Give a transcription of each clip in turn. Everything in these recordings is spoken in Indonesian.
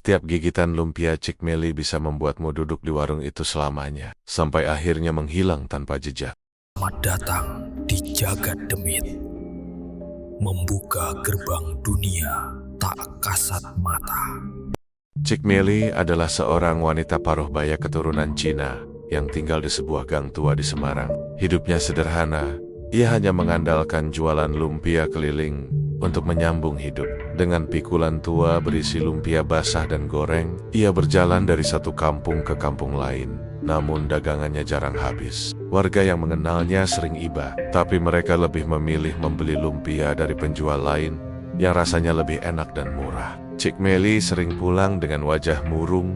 Setiap gigitan lumpia Cik Meli bisa membuatmu duduk di warung itu selamanya, sampai akhirnya menghilang tanpa jejak. Selamat datang di Jagat Demit, membuka gerbang dunia tak kasat mata. Cik Meli adalah seorang wanita paruh baya keturunan Cina yang tinggal di sebuah gang tua di Semarang. Hidupnya sederhana, ia hanya mengandalkan jualan lumpia keliling untuk menyambung hidup. Dengan pikulan tua berisi lumpia basah dan goreng, ia berjalan dari satu kampung ke kampung lain. Namun dagangannya jarang habis. Warga yang mengenalnya sering iba, tapi mereka lebih memilih membeli lumpia dari penjual lain yang rasanya lebih enak dan murah. Cik Meli sering pulang dengan wajah murung.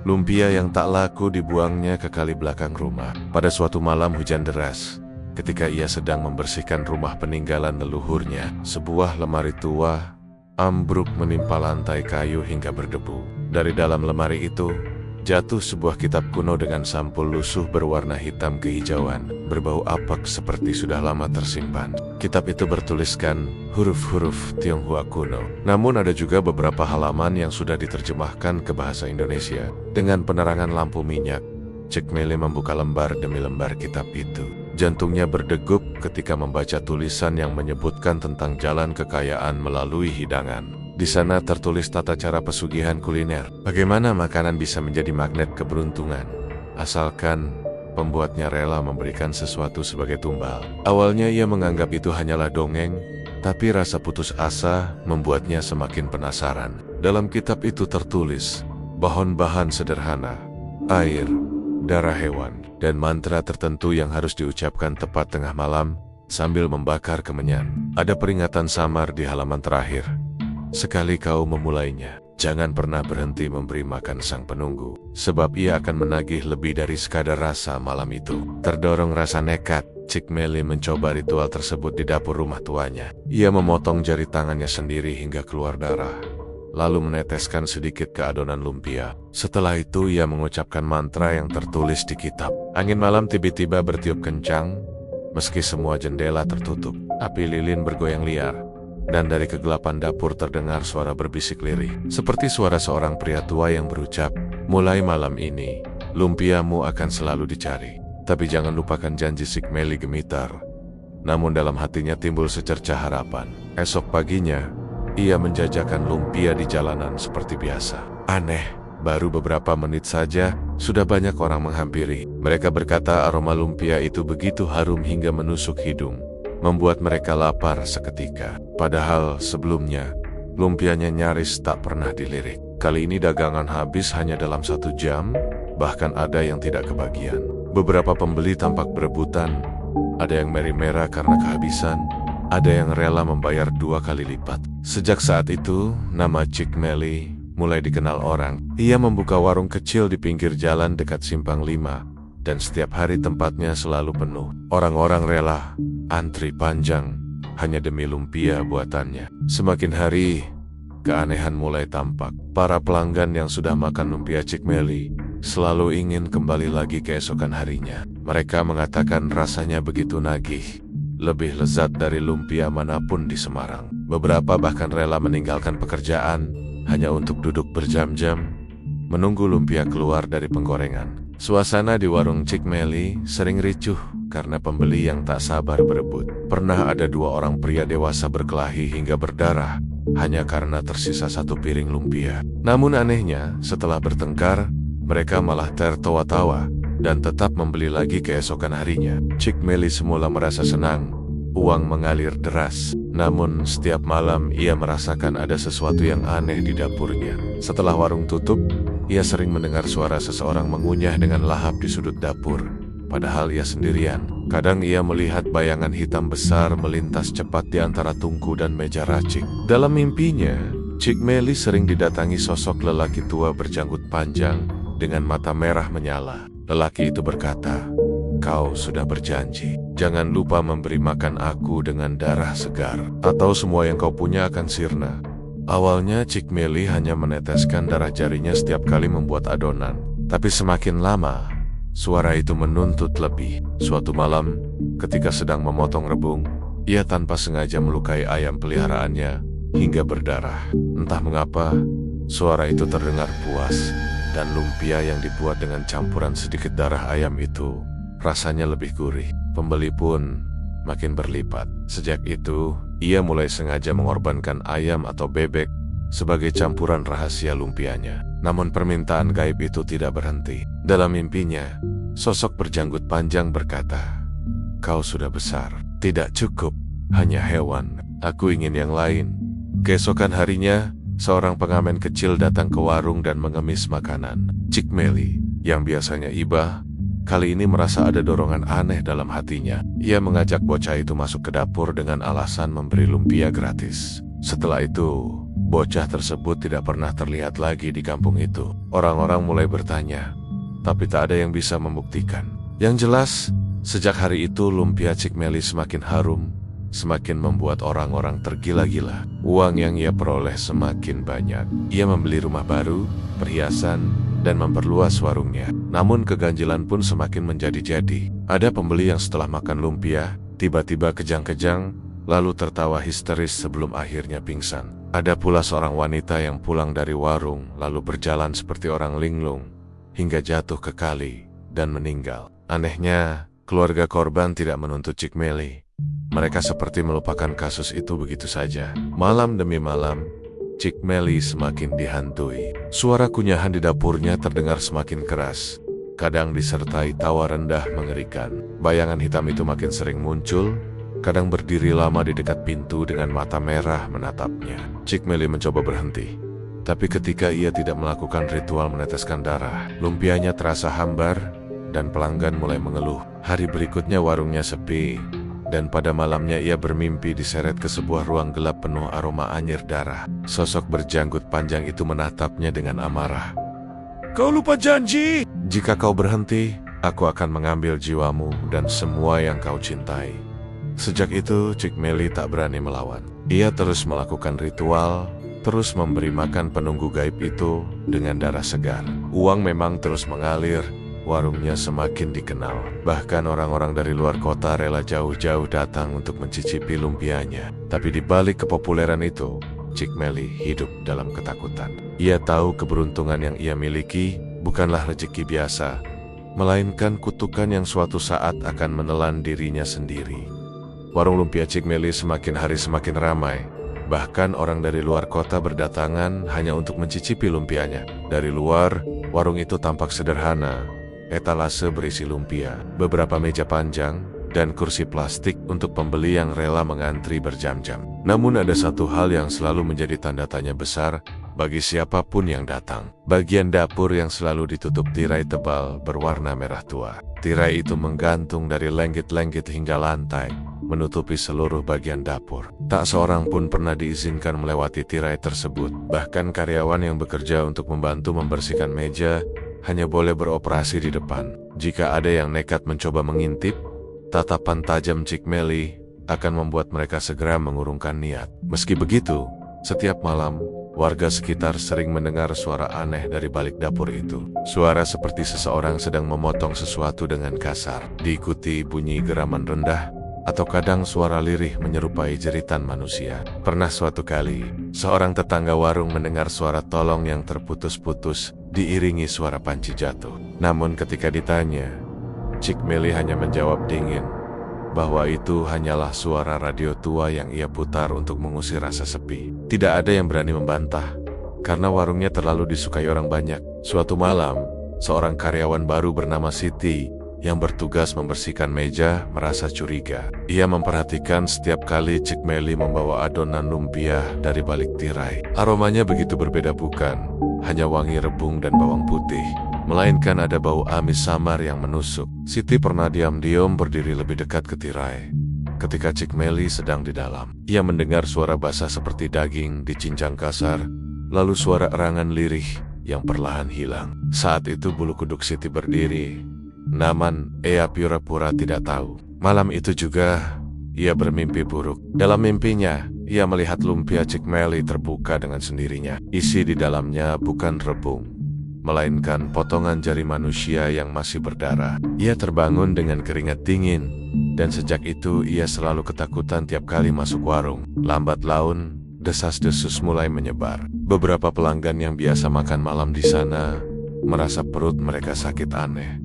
Lumpia yang tak laku dibuangnya ke kali belakang rumah. Pada suatu malam hujan deras, ketika ia sedang membersihkan rumah peninggalan leluhurnya, sebuah lemari tua ambruk menimpa lantai kayu hingga berdebu. Dari dalam lemari itu jatuh sebuah kitab kuno dengan sampul lusuh berwarna hitam kehijauan, berbau apek seperti sudah lama tersimpan. Kitab itu bertuliskan huruf-huruf Tionghoa kuno. Namun ada juga beberapa halaman yang sudah diterjemahkan ke bahasa Indonesia. Dengan penerangan lampu minyak, Cik Meli membuka lembar demi lembar kitab itu. Jantungnya berdegup ketika membaca tulisan yang menyebutkan tentang jalan kekayaan melalui hidangan. Di sana tertulis tata cara pesugihan kuliner. Bagaimana makanan bisa menjadi magnet keberuntungan, asalkan pembuatnya rela memberikan sesuatu sebagai tumbal. Awalnya ia menganggap itu hanyalah dongeng, tapi rasa putus asa membuatnya semakin penasaran. Dalam kitab itu tertulis bahan-bahan sederhana, air, darah hewan, dan mantra tertentu yang harus diucapkan tepat tengah malam sambil membakar kemenyan. Ada peringatan samar di halaman terakhir. Sekali kau memulainya, jangan pernah berhenti memberi makan sang penunggu, sebab ia akan menagih lebih dari sekadar rasa malam itu. Terdorong rasa nekat, Cik Meli mencoba ritual tersebut di dapur rumah tuanya. Ia memotong jari tangannya sendiri hingga keluar darah, lalu meneteskan sedikit ke adonan lumpia. Setelah itu ia mengucapkan mantra yang tertulis di kitab. Angin malam tiba-tiba bertiup kencang, meski semua jendela tertutup. Api lilin bergoyang liar, dan dari kegelapan dapur terdengar suara berbisik lirih, seperti suara seorang pria tua yang berucap, mulai malam ini, lumpiamu akan selalu dicari. Tapi jangan lupakan janji. Cik Meli gemitar, namun dalam hatinya timbul secercah harapan. Esok paginya, ia menjajakan lumpia di jalanan seperti biasa. Aneh, baru beberapa menit saja, sudah banyak orang menghampiri. Mereka berkata aroma lumpia itu begitu harum hingga menusuk hidung, membuat mereka lapar seketika. Padahal sebelumnya, lumpianya nyaris tak pernah dilirik. Kali ini dagangan habis hanya dalam 1 jam, bahkan ada yang tidak kebagian. Beberapa pembeli tampak berebutan, ada yang merah-merah karena kehabisan, ada yang rela membayar 2 kali lipat. Sejak saat itu, nama Cik Meli mulai dikenal orang. Ia membuka warung kecil di pinggir jalan dekat Simpang 5, dan setiap hari tempatnya selalu penuh. Orang-orang rela antri panjang hanya demi lumpia buatannya. Semakin hari, keanehan mulai tampak. Para pelanggan yang sudah makan lumpia Cik Meli selalu ingin kembali lagi keesokan harinya. Mereka mengatakan rasanya begitu nagih, lebih lezat dari lumpia manapun di Semarang. Beberapa bahkan rela meninggalkan pekerjaan hanya untuk duduk berjam-jam menunggu lumpia keluar dari penggorengan. Suasana di warung Cik Meli sering ricuh karena pembeli yang tak sabar berebut. Pernah ada 2 orang pria dewasa berkelahi hingga berdarah hanya karena tersisa 1 piring lumpia. Namun anehnya, setelah bertengkar, mereka malah tertawa-tawa dan tetap membeli lagi keesokan harinya. Cik Meli semula merasa senang, uang mengalir deras. Namun setiap malam ia merasakan ada sesuatu yang aneh di dapurnya. Setelah warung tutup, ia sering mendengar suara seseorang mengunyah dengan lahap di sudut dapur, padahal ia sendirian. Kadang ia melihat bayangan hitam besar melintas cepat di antara tungku dan meja racik. Dalam mimpinya, Cik Meli sering didatangi sosok lelaki tua berjanggut panjang dengan mata merah menyala. Lelaki itu berkata, "Kau sudah berjanji, jangan lupa memberi makan aku dengan darah segar, atau semua yang kau punya akan sirna." Awalnya Cik Meli hanya meneteskan darah jarinya setiap kali membuat adonan. Tapi semakin lama, suara itu menuntut lebih. Suatu malam, ketika sedang memotong rebung, ia tanpa sengaja melukai ayam peliharaannya hingga berdarah. Entah mengapa, Suara itu terdengar puas, dan lumpia yang dibuat dengan campuran sedikit darah ayam itu rasanya lebih gurih. Pembeli pun makin berlipat. Sejak itu, ia mulai sengaja mengorbankan ayam atau bebek sebagai campuran rahasia lumpianya. Namun permintaan gaib itu tidak berhenti. Dalam mimpinya, sosok berjanggut panjang berkata, "Kau sudah besar, tidak cukup hanya hewan. Aku ingin yang lain." Keesokan harinya, seorang pengamen kecil datang ke warung dan mengemis makanan. Cik Meli, yang biasanya ibah, kali ini merasa ada dorongan aneh dalam hatinya. Ia mengajak bocah itu masuk ke dapur dengan alasan memberi lumpia gratis. Setelah itu, bocah tersebut tidak pernah terlihat lagi di kampung itu. Orang-orang mulai bertanya, tapi tak ada yang bisa membuktikan. Yang jelas, sejak hari itu lumpia Cik Meli semakin harum, semakin membuat orang-orang tergila-gila. Uang yang ia peroleh semakin banyak. Ia membeli rumah baru, perhiasan, dan memperluas warungnya. Namun keganjilan pun semakin menjadi-jadi. Ada pembeli yang setelah makan lumpia, tiba-tiba kejang-kejang, lalu tertawa histeris sebelum akhirnya pingsan. Ada pula seorang wanita yang pulang dari warung, lalu berjalan seperti orang linglung, hingga jatuh ke kali dan meninggal. Anehnya, keluarga korban tidak menuntut Cik Meli. Mereka seperti melupakan kasus itu begitu saja. Malam demi malam, Cik Meli semakin dihantui. Suara kunyahan di dapurnya terdengar semakin keras, kadang disertai tawa rendah mengerikan. Bayangan hitam itu makin sering muncul, kadang berdiri lama di dekat pintu dengan mata merah menatapnya. Cik Meli mencoba berhenti, tapi ketika ia tidak melakukan ritual meneteskan darah, lumpianya terasa hambar dan pelanggan mulai mengeluh. Hari berikutnya warungnya sepi, dan pada malamnya ia bermimpi diseret ke sebuah ruang gelap penuh aroma anyir darah. Sosok berjanggut panjang itu menatapnya dengan amarah. "Kau lupa janji! Jika kau berhenti, aku akan mengambil jiwamu dan semua yang kau cintai." Sejak itu, Cik Meli tak berani melawan. Ia terus melakukan ritual, terus memberi makan penunggu gaib itu dengan darah segar. Uang memang terus mengalir. Warungnya semakin dikenal. Bahkan orang-orang dari luar kota rela jauh-jauh datang untuk mencicipi lumpianya. Tapi di balik kepopuleran itu, Cik Meli hidup dalam ketakutan. Ia tahu keberuntungan yang ia miliki bukanlah rezeki biasa, melainkan kutukan yang suatu saat akan menelan dirinya sendiri. Warung lumpia Cik Meli semakin hari semakin ramai. Bahkan orang dari luar kota berdatangan hanya untuk mencicipi lumpianya. Dari luar, warung itu tampak sederhana. Etalase berisi lumpia, beberapa meja panjang, dan kursi plastik untuk pembeli yang rela mengantri berjam-jam. Namun ada satu hal yang selalu menjadi tanda tanya besar bagi siapapun yang datang. Bagian dapur yang selalu ditutup tirai tebal berwarna merah tua. Tirai itu menggantung dari lenggit-lenggit hingga lantai, menutupi seluruh bagian dapur. Tak seorang pun pernah diizinkan melewati tirai tersebut. Bahkan karyawan yang bekerja untuk membantu membersihkan meja hanya boleh beroperasi di depan. Jika ada yang nekat mencoba mengintip, tatapan tajam Cik Meli akan membuat mereka segera mengurungkan niat. Meski begitu, setiap malam, warga sekitar sering mendengar suara aneh dari balik dapur itu. Suara seperti seseorang sedang memotong sesuatu dengan kasar, diikuti bunyi geraman rendah, atau kadang suara lirih menyerupai jeritan manusia. Pernah suatu kali, seorang tetangga warung mendengar suara tolong yang terputus-putus, diiringi suara panci jatuh. Namun ketika ditanya, Cik Meli hanya menjawab dingin, bahwa itu hanyalah suara radio tua yang ia putar untuk mengusir rasa sepi. Tidak ada yang berani membantah, karena warungnya terlalu disukai orang banyak. Suatu malam, seorang karyawan baru bernama Siti, yang bertugas membersihkan meja, merasa curiga. Ia memperhatikan setiap kali Cik Meli membawa adonan lumpia dari balik tirai. Aromanya begitu berbeda, bukan hanya wangi rebung dan bawang putih, melainkan ada bau amis samar yang menusuk. Siti pernah diam-diam berdiri lebih dekat ke tirai. Ketika Cik Meli sedang di dalam, ia mendengar suara basah seperti daging dicincang kasar, lalu suara erangan lirih yang perlahan hilang. Saat itu bulu kuduk Siti berdiri. Namun, ia pura-pura tidak tahu. Malam itu juga, ia bermimpi buruk. Dalam mimpinya, ia melihat lumpia Cik Meli terbuka dengan sendirinya. Isi di dalamnya bukan rebung, melainkan potongan jari manusia yang masih berdarah. Ia terbangun dengan keringat dingin, dan sejak itu ia selalu ketakutan tiap kali masuk warung. Lambat laun, desas-desus mulai menyebar. Beberapa pelanggan yang biasa makan malam di sana merasa perut mereka sakit aneh,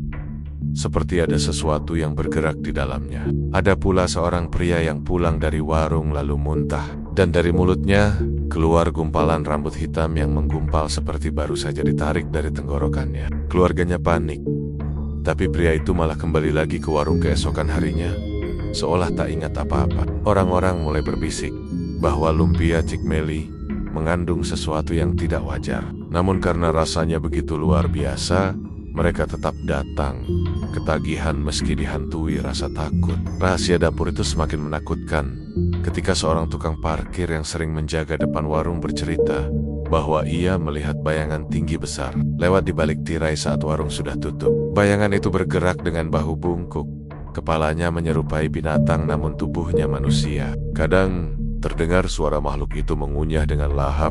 seperti ada sesuatu yang bergerak di dalamnya. Ada pula seorang pria yang pulang dari warung lalu muntah, dan dari mulutnya keluar gumpalan rambut hitam yang menggumpal seperti baru saja ditarik dari tenggorokannya. Keluarganya panik, tapi pria itu malah kembali lagi ke warung keesokan harinya, seolah tak ingat apa-apa. Orang-orang mulai berbisik bahwa lumpia Cik Meli mengandung sesuatu yang tidak wajar. Namun karena rasanya begitu luar biasa, mereka tetap datang, ketagihan meski dihantui rasa takut. Rahasia dapur itu semakin menakutkan ketika seorang tukang parkir yang sering menjaga depan warung bercerita bahwa ia melihat bayangan tinggi besar lewat di balik tirai saat warung sudah tutup. Bayangan itu bergerak dengan bahu bungkuk, kepalanya menyerupai binatang namun tubuhnya manusia. Kadang terdengar suara makhluk itu mengunyah dengan lahap,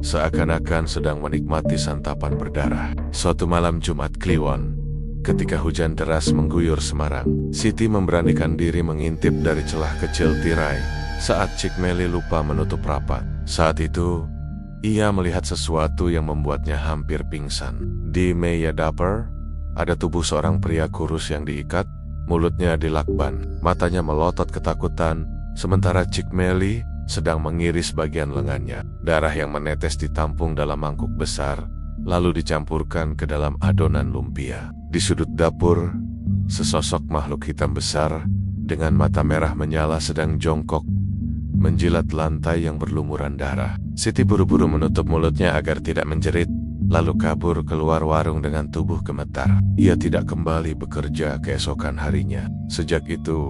seakan-akan sedang menikmati santapan berdarah. Suatu malam Jumat Kliwon, ketika hujan deras mengguyur Semarang, Siti memberanikan diri mengintip dari celah kecil tirai saat Cik Meli lupa menutup rapat. Saat itu, ia melihat sesuatu yang membuatnya hampir pingsan. Di meja dapur, ada tubuh seorang pria kurus yang diikat, mulutnya dilakban, matanya melotot ketakutan, sementara Cik Meli sedang mengiris bagian lengannya. Darah yang menetes ditampung dalam mangkuk besar, lalu dicampurkan ke dalam adonan lumpia. Di sudut dapur, sesosok makhluk hitam besar dengan mata merah menyala sedang jongkok, menjilat lantai yang berlumuran darah. Siti buru-buru menutup mulutnya agar tidak menjerit, lalu kabur keluar warung dengan tubuh gemetar. Ia tidak kembali bekerja keesokan harinya. Sejak itu,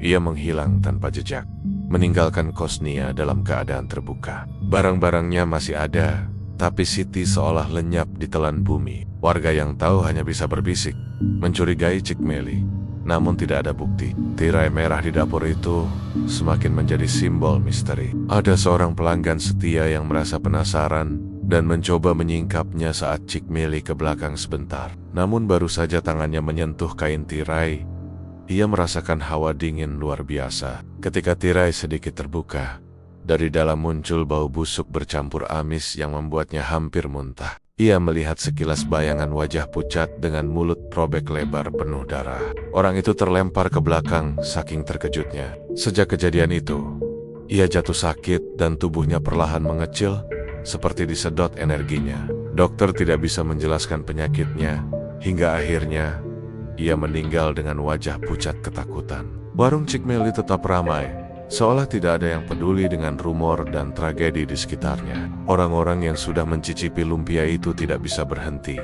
ia menghilang tanpa jejak, meninggalkan Kosnia dalam keadaan terbuka. Barang-barangnya masih ada, tapi Siti seolah lenyap di telan bumi. Warga yang tahu hanya bisa berbisik, mencurigai Cik Meli, namun tidak ada bukti. Tirai merah di dapur itu semakin menjadi simbol misteri. Ada seorang pelanggan setia yang merasa penasaran dan mencoba menyingkapnya saat Cik Meli ke belakang sebentar. Namun baru saja tangannya menyentuh kain tirai, ia merasakan hawa dingin luar biasa. Ketika tirai sedikit terbuka, dari dalam muncul bau busuk bercampur amis yang membuatnya hampir muntah. Ia melihat sekilas bayangan wajah pucat dengan mulut robek lebar penuh darah. Orang itu terlempar ke belakang saking terkejutnya. Sejak kejadian itu, ia jatuh sakit dan tubuhnya perlahan mengecil, seperti disedot energinya. Dokter tidak bisa menjelaskan penyakitnya, hingga akhirnya ia meninggal dengan wajah pucat ketakutan. Warung Cik Meli tetap ramai, seolah tidak ada yang peduli dengan rumor dan tragedi di sekitarnya. Orang-orang yang sudah mencicipi lumpia itu tidak bisa berhenti,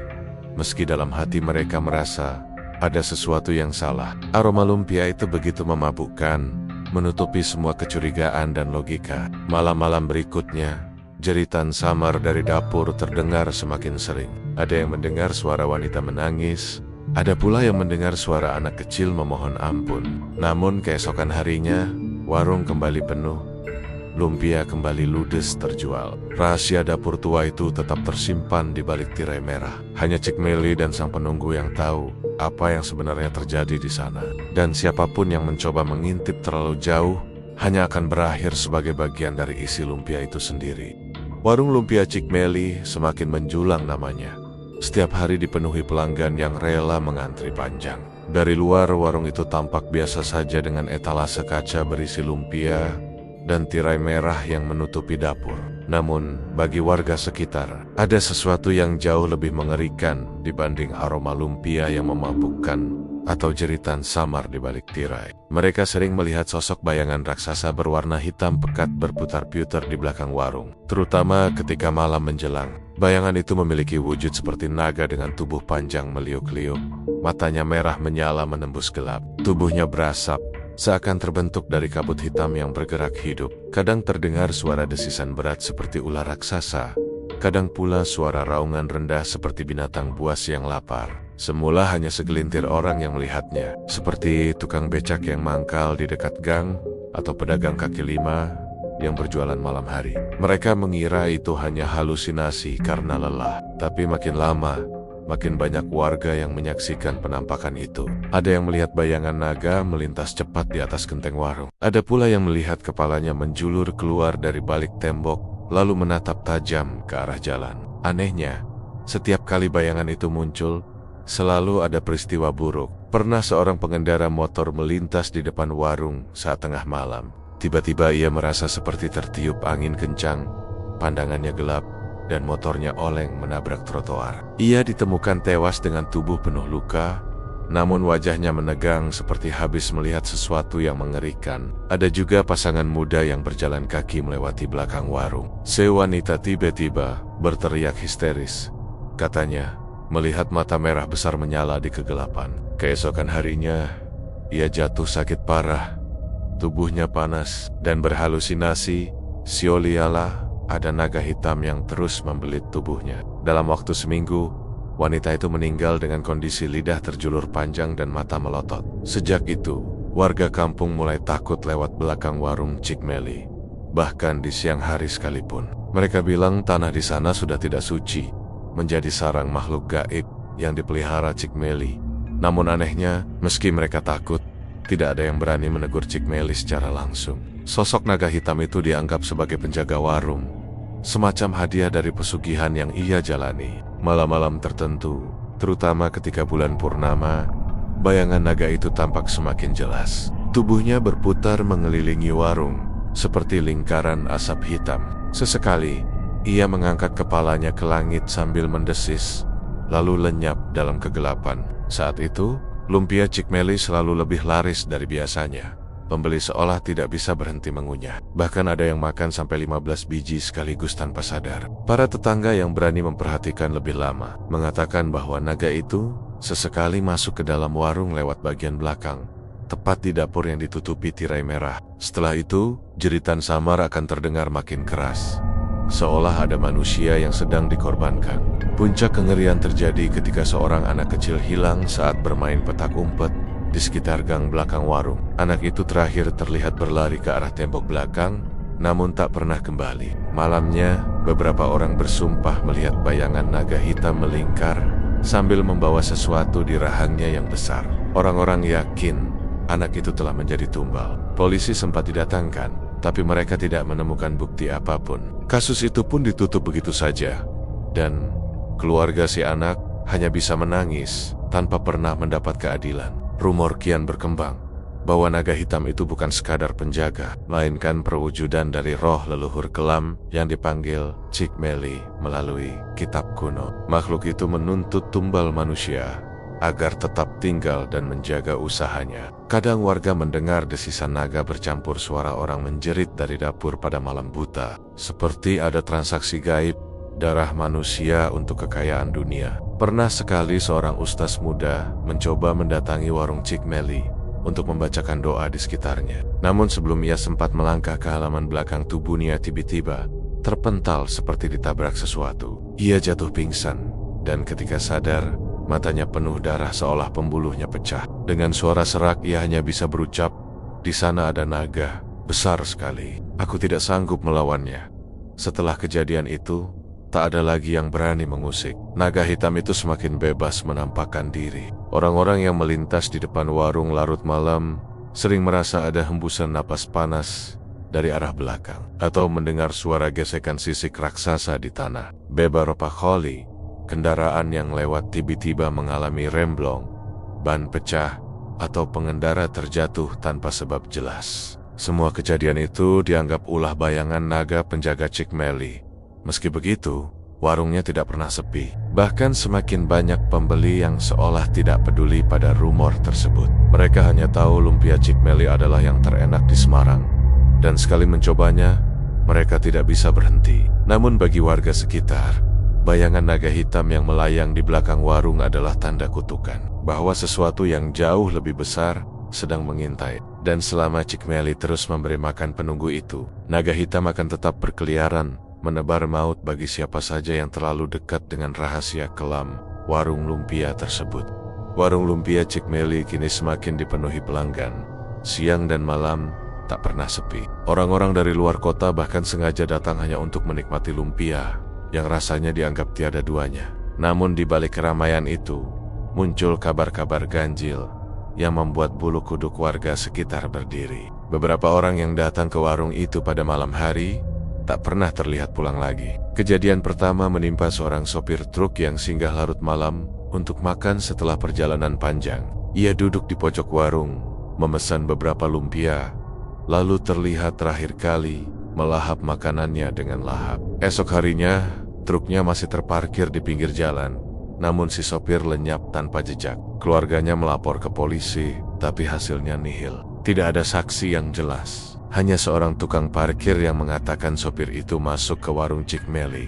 meski dalam hati mereka merasa ada sesuatu yang salah. Aroma lumpia itu begitu memabukkan, menutupi semua kecurigaan dan logika. Malam-malam berikutnya, jeritan samar dari dapur terdengar semakin sering. Ada yang mendengar suara wanita menangis, ada pula yang mendengar suara anak kecil memohon ampun. Namun keesokan harinya, warung kembali penuh, lumpia kembali ludes terjual. Rahasia dapur tua itu tetap tersimpan di balik tirai merah. Hanya Cik Meli dan sang penunggu yang tahu apa yang sebenarnya terjadi di sana. Dan siapapun yang mencoba mengintip terlalu jauh, hanya akan berakhir sebagai bagian dari isi lumpia itu sendiri. Warung lumpia Cik Meli semakin menjulang namanya. Setiap hari dipenuhi pelanggan yang rela mengantri panjang. Dari luar, warung itu tampak biasa saja dengan etalase kaca berisi lumpia dan tirai merah yang menutupi dapur. Namun, bagi warga sekitar, ada sesuatu yang jauh lebih mengerikan dibanding aroma lumpia yang memabukkan atau jeritan samar di balik tirai. Mereka sering melihat sosok bayangan raksasa berwarna hitam pekat berputar-putar di belakang warung, terutama ketika malam menjelang. Bayangan itu memiliki wujud seperti naga dengan tubuh panjang meliuk-liuk. Matanya merah menyala menembus gelap. Tubuhnya berasap, seakan terbentuk dari kabut hitam yang bergerak hidup. Kadang terdengar suara desisan berat seperti ular raksasa. Kadang pula suara raungan rendah seperti binatang buas yang lapar. Semula hanya segelintir orang yang melihatnya, seperti tukang becak yang mangkal di dekat gang, atau pedagang kaki lima yang berjualan malam hari. Mereka mengira itu hanya halusinasi karena lelah. Tapi makin lama, makin banyak warga yang menyaksikan penampakan itu. Ada yang melihat bayangan naga melintas cepat di atas genteng warung. Ada pula yang melihat kepalanya menjulur keluar dari balik tembok, lalu menatap tajam ke arah jalan. Anehnya, setiap kali bayangan itu muncul, selalu ada peristiwa buruk. Pernah seorang pengendara motor melintas di depan warung saat tengah malam. Tiba-tiba ia merasa seperti tertiup angin kencang, pandangannya gelap, dan motornya oleng menabrak trotoar. Ia ditemukan tewas dengan tubuh penuh luka, namun wajahnya menegang seperti habis melihat sesuatu yang mengerikan. Ada juga pasangan muda yang berjalan kaki melewati belakang warung. Si wanita tiba-tiba berteriak histeris. Katanya, melihat mata merah besar menyala di kegelapan. Keesokan harinya, ia jatuh sakit parah. Tubuhnya panas dan berhalusinasi, seolah ada naga hitam yang terus membelit tubuhnya. Dalam waktu seminggu, wanita itu meninggal dengan kondisi lidah terjulur panjang dan mata melotot. Sejak itu, warga kampung mulai takut lewat belakang warung Cik Meli. Bahkan di siang hari sekalipun. Mereka bilang tanah di sana sudah tidak suci, menjadi sarang makhluk gaib yang dipelihara Cik Meli. Namun anehnya, meski mereka takut, tidak ada yang berani menegur Cik Meli secara langsung. Sosok naga hitam itu dianggap sebagai penjaga warung, semacam hadiah dari pesugihan yang ia jalani. Malam-malam tertentu, terutama ketika bulan purnama, bayangan naga itu tampak semakin jelas. Tubuhnya berputar mengelilingi warung, seperti lingkaran asap hitam. Sesekali, ia mengangkat kepalanya ke langit sambil mendesis, lalu lenyap dalam kegelapan. Saat itu, lumpia Cik Meli selalu lebih laris dari biasanya. Pembeli seolah tidak bisa berhenti mengunyah. Bahkan ada yang makan sampai 15 biji sekaligus tanpa sadar. Para tetangga yang berani memperhatikan lebih lama mengatakan bahwa naga itu sesekali masuk ke dalam warung lewat bagian belakang, tepat di dapur yang ditutupi tirai merah. Setelah itu, jeritan samar akan terdengar makin keras, seolah ada manusia yang sedang dikorbankan. Puncak kengerian terjadi ketika seorang anak kecil hilang saat bermain petak umpet di sekitar gang belakang warung. Anak itu terakhir terlihat berlari ke arah tembok belakang, namun tak pernah kembali. Malamnya, beberapa orang bersumpah melihat bayangan naga hitam melingkar sambil membawa sesuatu di rahangnya yang besar. Orang-orang yakin anak itu telah menjadi tumbal. Polisi sempat didatangkan, tapi mereka tidak menemukan bukti apapun. Kasus itu pun ditutup begitu saja, dan keluarga si anak hanya bisa menangis tanpa pernah mendapat keadilan. Rumor kian berkembang bahwa naga hitam itu bukan sekadar penjaga, melainkan perwujudan dari roh leluhur kelam yang dipanggil Cik Meli melalui kitab kuno. Makhluk itu menuntut tumbal manusia agar tetap tinggal dan menjaga usahanya. Kadang warga mendengar desisan naga bercampur suara orang menjerit dari dapur pada malam buta, seperti ada transaksi gaib darah manusia untuk kekayaan dunia. Pernah sekali seorang ustaz muda mencoba mendatangi warung Cik Meli untuk membacakan doa di sekitarnya. Namun sebelum ia sempat melangkah ke halaman belakang tubuhnya tiba-tiba terpental seperti ditabrak sesuatu. Ia jatuh pingsan, dan ketika sadar, matanya penuh darah seolah pembuluhnya pecah. Dengan suara serak ia hanya bisa berucap, "Di sana ada naga, besar sekali. Aku tidak sanggup melawannya." Setelah kejadian itu, tak ada lagi yang berani mengusik. Naga hitam itu semakin bebas menampakkan diri. Orang-orang yang melintas di depan warung larut malam sering merasa ada hembusan napas panas dari arah belakang, atau mendengar suara gesekan sisik raksasa di tanah. Beberapa kali, kendaraan yang lewat tiba-tiba mengalami remblong, ban pecah, atau pengendara terjatuh tanpa sebab jelas. Semua kejadian itu dianggap ulah bayangan naga penjaga Cik Meli. Meski begitu, warungnya tidak pernah sepi. Bahkan semakin banyak pembeli yang seolah tidak peduli pada rumor tersebut. Mereka hanya tahu lumpia Cik Meli adalah yang terenak di Semarang, dan sekali mencobanya, mereka tidak bisa berhenti. Namun bagi warga sekitar, bayangan naga hitam yang melayang di belakang warung adalah tanda kutukan, bahwa sesuatu yang jauh lebih besar sedang mengintai. Dan selama Cik Meli terus memberi makan penunggu itu, naga hitam akan tetap berkeliaran, menebar maut bagi siapa saja yang terlalu dekat dengan rahasia kelam warung lumpia tersebut. Warung lumpia Cik Meli kini semakin dipenuhi pelanggan. Siang dan malam tak pernah sepi. Orang-orang dari luar kota bahkan sengaja datang hanya untuk menikmati lumpia yang rasanya dianggap tiada duanya. Namun di balik keramaian itu, muncul kabar-kabar ganjil yang membuat bulu kuduk warga sekitar berdiri. Beberapa orang yang datang ke warung itu pada malam hari tak pernah terlihat pulang lagi. Kejadian pertama menimpa seorang sopir truk yang singgah larut malam untuk makan setelah perjalanan panjang. Ia duduk di pojok warung, memesan beberapa lumpia, lalu terlihat terakhir kali melahap makanannya dengan lahap. Esok harinya, truknya masih terparkir di pinggir jalan, namun si sopir lenyap tanpa jejak. Keluarganya melapor ke polisi, tapi hasilnya nihil. Tidak ada saksi yang jelas. Hanya seorang tukang parkir yang mengatakan sopir itu masuk ke warung Cik Meli,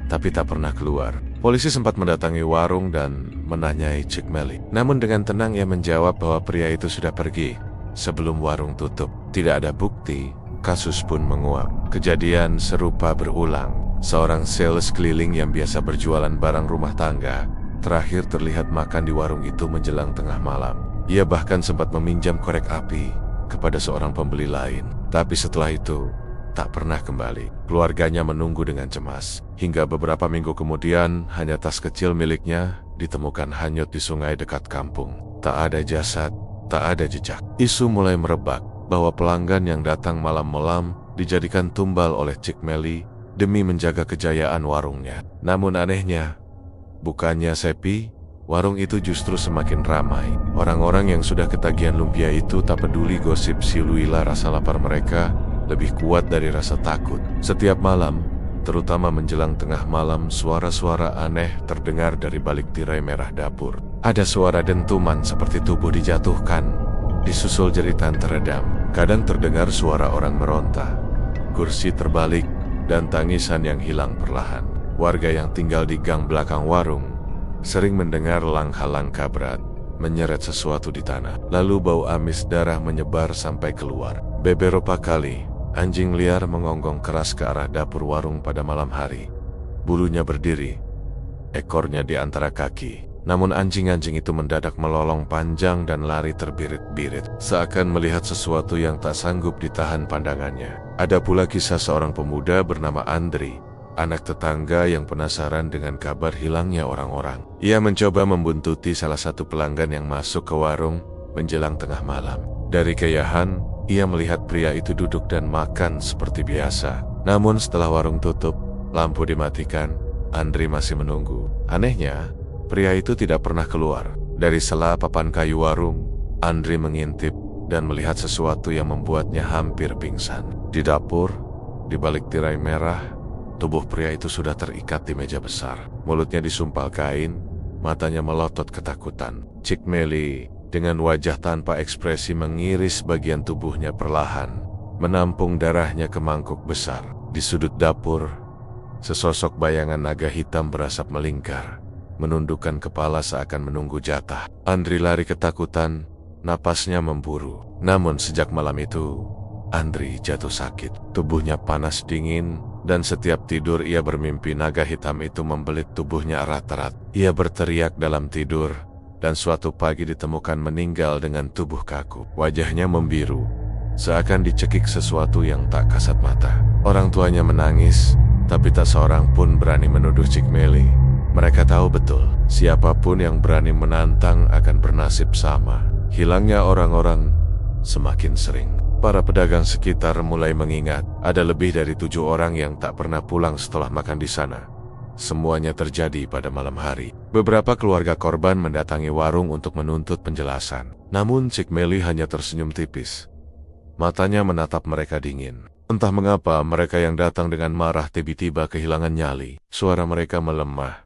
tapi tak pernah keluar. Polisi sempat mendatangi warung dan menanyai Cik Meli. Namun dengan tenang ia menjawab bahwa pria itu sudah pergi sebelum warung tutup. Tidak ada bukti, kasus pun menguap. Kejadian serupa berulang. Seorang sales keliling yang biasa berjualan barang rumah tangga terakhir terlihat makan di warung itu menjelang tengah malam. Ia bahkan sempat meminjam korek api kepada seorang pembeli lain. Tapi setelah itu, tak pernah kembali. Keluarganya menunggu dengan cemas. Hingga beberapa minggu kemudian, hanya tas kecil miliknya ditemukan hanyut di sungai dekat kampung. Tak ada jasad, tak ada jejak. Isu mulai merebak bahwa pelanggan yang datang malam-malam dijadikan tumbal oleh Cik Meli demi menjaga kejayaan warungnya. Namun anehnya, bukannya sepi, warung itu justru semakin ramai. Orang-orang yang sudah ketagihan lumpia itu tak peduli gosip si Luila. Rasa lapar mereka lebih kuat dari rasa takut. Setiap malam, terutama menjelang tengah malam, suara-suara aneh terdengar dari balik tirai merah dapur. Ada suara dentuman seperti tubuh dijatuhkan, disusul jeritan teredam. Kadang terdengar suara orang meronta, kursi terbalik, dan tangisan yang hilang perlahan. Warga yang tinggal di gang belakang warung sering mendengar langkah-langkah berat menyeret sesuatu di tanah. Lalu bau amis darah menyebar sampai keluar. Beberapa kali, anjing liar mengonggong keras ke arah dapur warung pada malam hari. Bulunya berdiri, ekornya di antara kaki. Namun anjing-anjing itu mendadak melolong panjang dan lari terbirit-birit, seakan melihat sesuatu yang tak sanggup ditahan pandangannya. Ada pula kisah seorang pemuda bernama Andri, anak tetangga yang penasaran dengan kabar hilangnya orang-orang. Ia mencoba membuntuti salah satu pelanggan yang masuk ke warung menjelang tengah malam. Dari keyahan, ia melihat pria itu duduk dan makan seperti biasa. Namun setelah warung tutup, lampu dimatikan, Andri masih menunggu. Anehnya, pria itu tidak pernah keluar. Dari sela papan kayu warung, Andri mengintip dan melihat sesuatu yang membuatnya hampir pingsan. Di dapur, di balik tirai merah, tubuh pria itu sudah terikat di meja besar. Mulutnya disumpal kain, matanya melotot ketakutan. Cik Meli dengan wajah tanpa ekspresi mengiris bagian tubuhnya perlahan, menampung darahnya ke mangkuk besar. Di sudut dapur, sesosok bayangan naga hitam berasap melingkar, menundukkan kepala seakan menunggu jatah. Andri lari ketakutan, napasnya memburu. Namun sejak malam itu, Andri jatuh sakit. Tubuhnya panas dingin, dan setiap tidur ia bermimpi naga hitam itu membelit tubuhnya erat-erat. Ia berteriak dalam tidur, dan suatu pagi ditemukan meninggal dengan tubuh kaku. Wajahnya membiru, seakan dicekik sesuatu yang tak kasat mata. Orang tuanya menangis, tapi tak seorang pun berani menuduh Cik Meli. Mereka tahu betul, siapapun yang berani menantang akan bernasib sama. Hilangnya orang-orang semakin sering. Para pedagang sekitar mulai mengingat, ada lebih dari 7 orang yang tak pernah pulang setelah makan di sana. Semuanya terjadi pada malam hari. Beberapa keluarga korban mendatangi warung untuk menuntut penjelasan. Namun Cik Meli hanya tersenyum tipis. Matanya menatap mereka dingin. Entah mengapa mereka yang datang dengan marah tiba-tiba kehilangan nyali. Suara mereka melemah.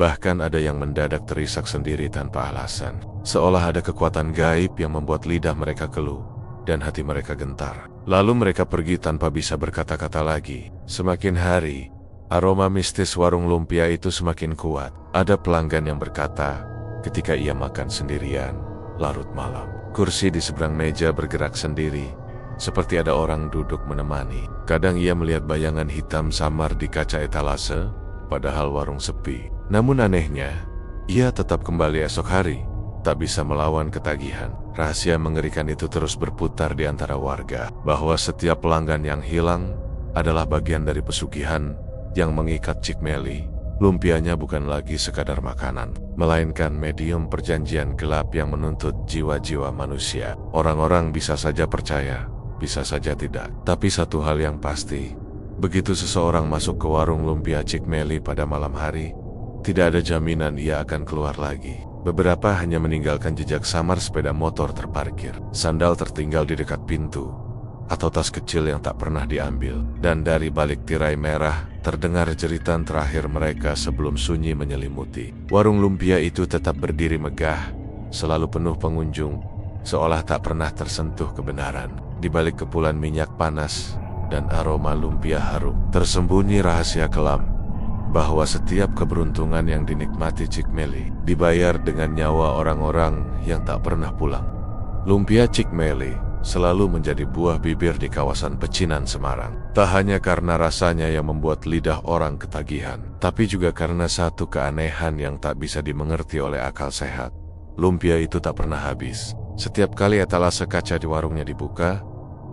Bahkan ada yang mendadak terisak sendiri tanpa alasan. Seolah ada kekuatan gaib yang membuat lidah mereka keluh dan hati mereka gentar. Lalu mereka pergi tanpa bisa berkata-kata lagi. Semakin hari, aroma mistis warung lumpia itu semakin kuat. Ada pelanggan yang berkata, ketika ia makan sendirian, larut malam, kursi di seberang meja bergerak sendiri, seperti ada orang duduk menemani. Kadang ia melihat bayangan hitam samar di kaca etalase, padahal warung sepi. Namun anehnya, ia tetap kembali esok hari, tak bisa melawan ketagihan. Rahasia mengerikan itu terus berputar di antara warga, bahwa setiap pelanggan yang hilang adalah bagian dari pesugihan yang mengikat Cik Meli Lumpianya bukan lagi sekadar makanan, melainkan medium perjanjian gelap yang menuntut jiwa-jiwa manusia. Orang-orang bisa saja percaya, bisa saja tidak. Tapi satu hal yang pasti, begitu seseorang masuk ke warung lumpia Cik Meli pada malam hari, tidak ada jaminan ia akan keluar lagi. Beberapa hanya meninggalkan jejak samar sepeda motor terparkir, sandal tertinggal di dekat pintu, atau tas kecil yang tak pernah diambil. Dan dari balik tirai merah, terdengar jeritan terakhir mereka sebelum sunyi menyelimuti. Warung lumpia itu tetap berdiri megah, selalu penuh pengunjung, seolah tak pernah tersentuh kebenaran. Di balik kepulan minyak panas dan aroma lumpia harum, tersembunyi rahasia kelam, bahwa setiap keberuntungan yang dinikmati Cik Meli dibayar dengan nyawa orang-orang yang tak pernah pulang. Lumpia Cik Meli selalu menjadi buah bibir di kawasan pecinan Semarang. Tak hanya karena rasanya yang membuat lidah orang ketagihan, tapi juga karena satu keanehan yang tak bisa dimengerti oleh akal sehat. Lumpia itu tak pernah habis. Setiap kali etalase kaca di warungnya dibuka,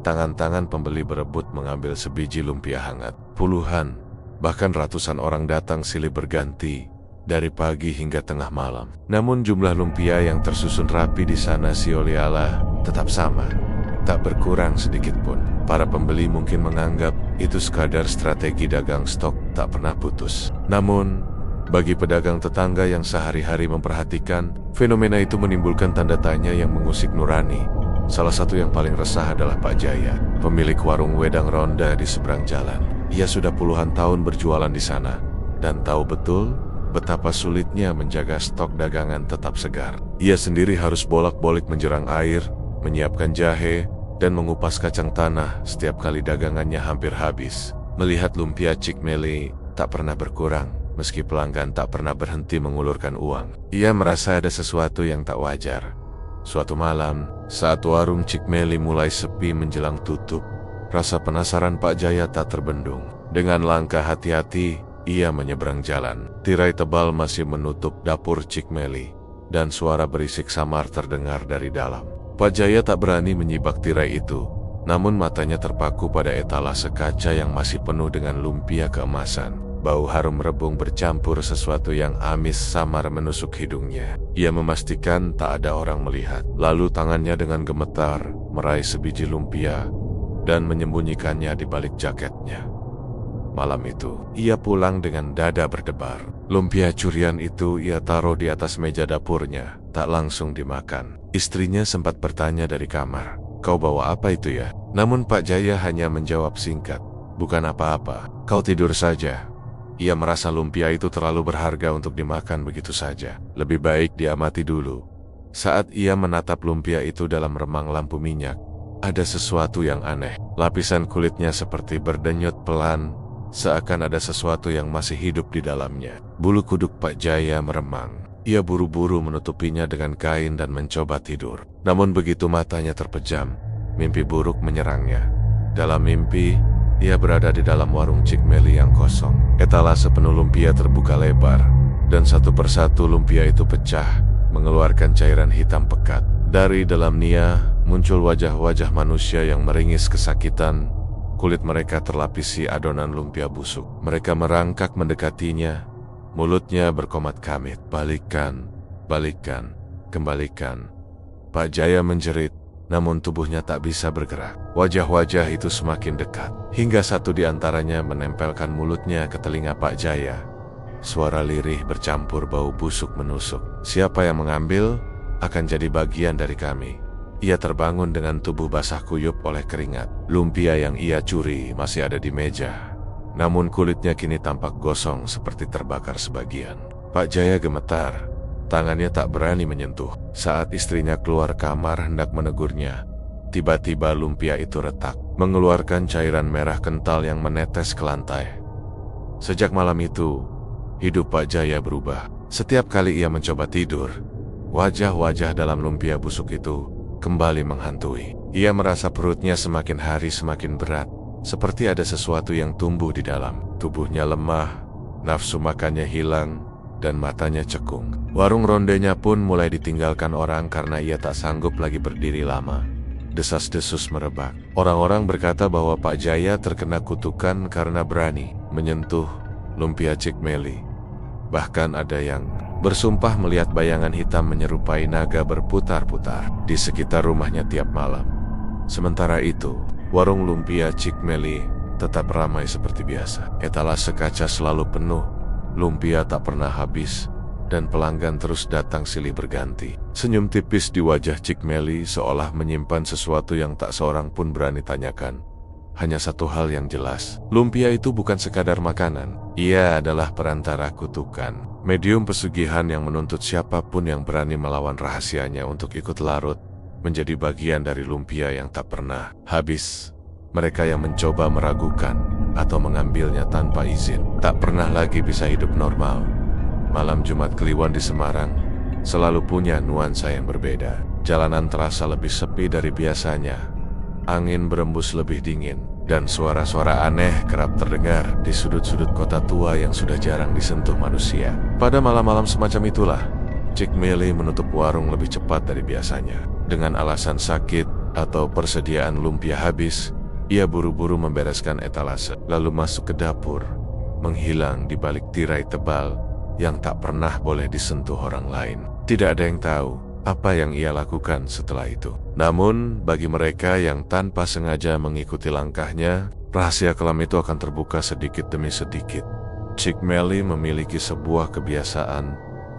tangan-tangan pembeli berebut mengambil sebiji lumpia hangat. Puluhan, bahkan ratusan orang datang silih berganti, dari pagi hingga tengah malam. Namun jumlah lumpia yang tersusun rapi di sana siolialah tetap sama, tak berkurang sedikit pun. Para pembeli mungkin menganggap itu sekadar strategi dagang stok tak pernah putus. Namun, bagi pedagang tetangga yang sehari-hari memperhatikan, fenomena itu menimbulkan tanda tanya yang mengusik nurani. Salah satu yang paling resah adalah Pak Jaya, pemilik warung wedang ronda di seberang jalan. Ia sudah puluhan tahun berjualan di sana, dan tahu betul betapa sulitnya menjaga stok dagangan tetap segar. Ia sendiri harus bolak-balik menjerang air, menyiapkan jahe, dan mengupas kacang tanah setiap kali dagangannya hampir habis. Melihat lumpia Cik Meli tak pernah berkurang, meski pelanggan tak pernah berhenti mengulurkan uang, ia merasa ada sesuatu yang tak wajar. Suatu malam, saat warung Cik Meli mulai sepi menjelang tutup, rasa penasaran Pak Jaya tak terbendung. Dengan langkah hati-hati, ia menyeberang jalan. Tirai tebal masih menutup dapur Cik Meli, dan suara berisik samar terdengar dari dalam. Pak Jaya tak berani menyibak tirai itu, namun matanya terpaku pada etalase kaca yang masih penuh dengan lumpia keemasan. Bau harum rebung bercampur sesuatu yang amis samar menusuk hidungnya. Ia memastikan tak ada orang melihat. Lalu tangannya dengan gemetar meraih sebiji lumpia dan menyembunyikannya di balik jaketnya. Malam itu, ia pulang dengan dada berdebar. Lumpia curian itu ia taruh di atas meja dapurnya, tak langsung dimakan. Istrinya sempat bertanya dari kamar, "Kau bawa apa itu ya?" Namun Pak Jaya hanya menjawab singkat, "Bukan apa-apa, kau tidur saja." Ia merasa lumpia itu terlalu berharga untuk dimakan begitu saja. Lebih baik diamati dulu. Saat ia menatap lumpia itu dalam remang lampu minyak, ada sesuatu yang aneh. Lapisan kulitnya seperti berdenyut pelan, seakan ada sesuatu yang masih hidup di dalamnya. Bulu kuduk Pak Jaya meremang. Ia buru-buru menutupinya dengan kain dan mencoba tidur. Namun begitu matanya terpejam, mimpi buruk menyerangnya. Dalam mimpi, ia berada di dalam warung Cik Meli yang kosong. Etalase penuh lumpia terbuka lebar, dan satu persatu lumpia itu pecah, mengeluarkan cairan hitam pekat. Dari dalamnya muncul wajah-wajah manusia yang meringis kesakitan. Kulit mereka terlapisi adonan lumpia busuk. Mereka merangkak mendekatinya. Mulutnya berkomat kamit, "Balikan, balikan, kembalikan." Pak Jaya menjerit, namun tubuhnya tak bisa bergerak. Wajah-wajah itu semakin dekat, hingga satu di antaranya menempelkan mulutnya ke telinga Pak Jaya. Suara lirih bercampur bau busuk menusuk. "Siapa yang mengambil, akan jadi bagian dari kami." Ia terbangun dengan tubuh basah kuyup oleh keringat. Lumpia yang ia curi masih ada di meja, namun kulitnya kini tampak gosong seperti terbakar sebagian. Pak Jaya gemetar, tangannya tak berani menyentuh. Saat istrinya keluar kamar hendak menegurnya, tiba-tiba lumpia itu retak, mengeluarkan cairan merah kental yang menetes ke lantai. Sejak malam itu, hidup Pak Jaya berubah. Setiap kali ia mencoba tidur, wajah-wajah dalam lumpia busuk itu kembali menghantui. Ia merasa perutnya semakin hari semakin berat, seperti ada sesuatu yang tumbuh di dalam. Tubuhnya lemah, nafsu makannya hilang, dan matanya cekung. Warung rondenya pun mulai ditinggalkan orang karena ia tak sanggup lagi berdiri lama. Desas-desus merebak. Orang-orang berkata bahwa Pak Jaya terkena kutukan karena berani menyentuh lumpia Cik Meli. Bahkan ada yang bersumpah melihat bayangan hitam menyerupai naga berputar-putar di sekitar rumahnya tiap malam. Sementara itu, warung lumpia Cik Meli tetap ramai seperti biasa. Etalase kaca selalu penuh, lumpia tak pernah habis, dan pelanggan terus datang silih berganti. Senyum tipis di wajah Cik Meli seolah menyimpan sesuatu yang tak seorang pun berani tanyakan. Hanya satu hal yang jelas, lumpia itu bukan sekadar makanan. Ia adalah perantara kutukan, medium pesugihan yang menuntut siapapun yang berani melawan rahasianya untuk ikut larut menjadi bagian dari lumpia yang tak pernah habis. Mereka yang mencoba meragukan atau mengambilnya tanpa izin tak pernah lagi bisa hidup normal. Malam Jumat Kliwon di Semarang selalu punya nuansa yang berbeda. Jalanan terasa lebih sepi dari biasanya. Angin berembus lebih dingin, dan suara-suara aneh kerap terdengar di sudut-sudut kota tua yang sudah jarang disentuh manusia. Pada malam-malam semacam itulah, Cik Meli menutup warung lebih cepat dari biasanya. Dengan alasan sakit atau persediaan lumpia habis, ia buru-buru membereskan etalase, lalu masuk ke dapur, menghilang di balik tirai tebal yang tak pernah boleh disentuh orang lain. Tidak ada yang tahu apa yang ia lakukan setelah itu. Namun, bagi mereka yang tanpa sengaja mengikuti langkahnya, rahasia kelam itu akan terbuka sedikit demi sedikit. Cik Meli memiliki sebuah kebiasaan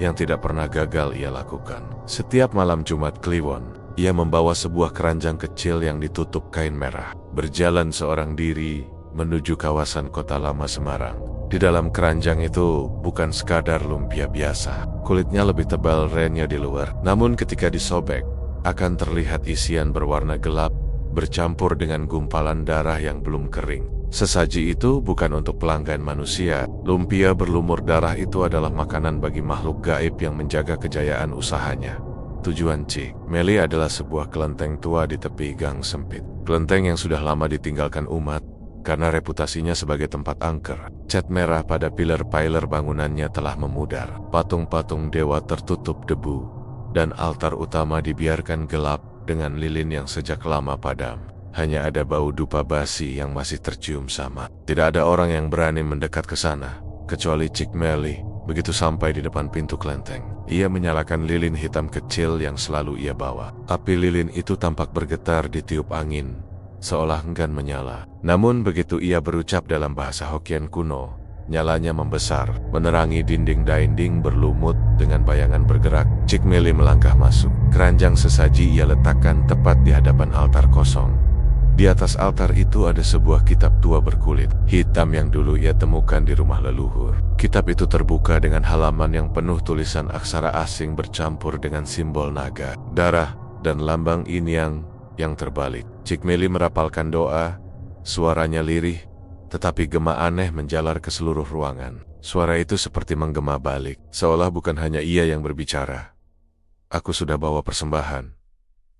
yang tidak pernah gagal ia lakukan. Setiap malam Jumat Kliwon, ia membawa sebuah keranjang kecil yang ditutup kain merah, berjalan seorang diri menuju kawasan kota lama Semarang. Di dalam keranjang itu bukan sekadar lumpia biasa. Kulitnya lebih tebal renyah di luar. Namun ketika disobek, akan terlihat isian berwarna gelap, bercampur dengan gumpalan darah yang belum kering. Sesaji itu bukan untuk pelanggan manusia. Lumpia berlumur darah itu adalah makanan bagi makhluk gaib yang menjaga kejayaan usahanya. Tujuan Cik Meli adalah sebuah kelenteng tua di tepi gang sempit. Kelenteng yang sudah lama ditinggalkan umat karena reputasinya sebagai tempat angker. Cat merah pada pilar-pilar bangunannya telah memudar. Patung-patung dewa tertutup debu, dan altar utama dibiarkan gelap dengan lilin yang sejak lama padam. Hanya ada bau dupa basi yang masih tercium sama. Tidak ada orang yang berani mendekat ke sana, kecuali Cik Meli. Begitu sampai di depan pintu kelenteng, ia menyalakan lilin hitam kecil yang selalu ia bawa. Api lilin itu tampak bergetar ditiup angin, seolah enggan menyala. Namun begitu ia berucap dalam bahasa Hokkien kuno, nyalanya membesar, menerangi dinding-dinding berlumut dengan bayangan bergerak. Cik Meli melangkah masuk. Keranjang sesaji ia letakkan tepat di hadapan altar kosong. Di atas altar itu ada sebuah kitab tua berkulit hitam yang dulu ia temukan di rumah leluhur. Kitab itu terbuka dengan halaman yang penuh tulisan aksara asing bercampur dengan simbol naga, darah, dan lambang yin yang terbalik. Cik Meli merapalkan doa, suaranya lirih, tetapi gema aneh menjalar ke seluruh ruangan. Suara itu seperti menggema balik, seolah bukan hanya ia yang berbicara. "Aku sudah bawa persembahan,"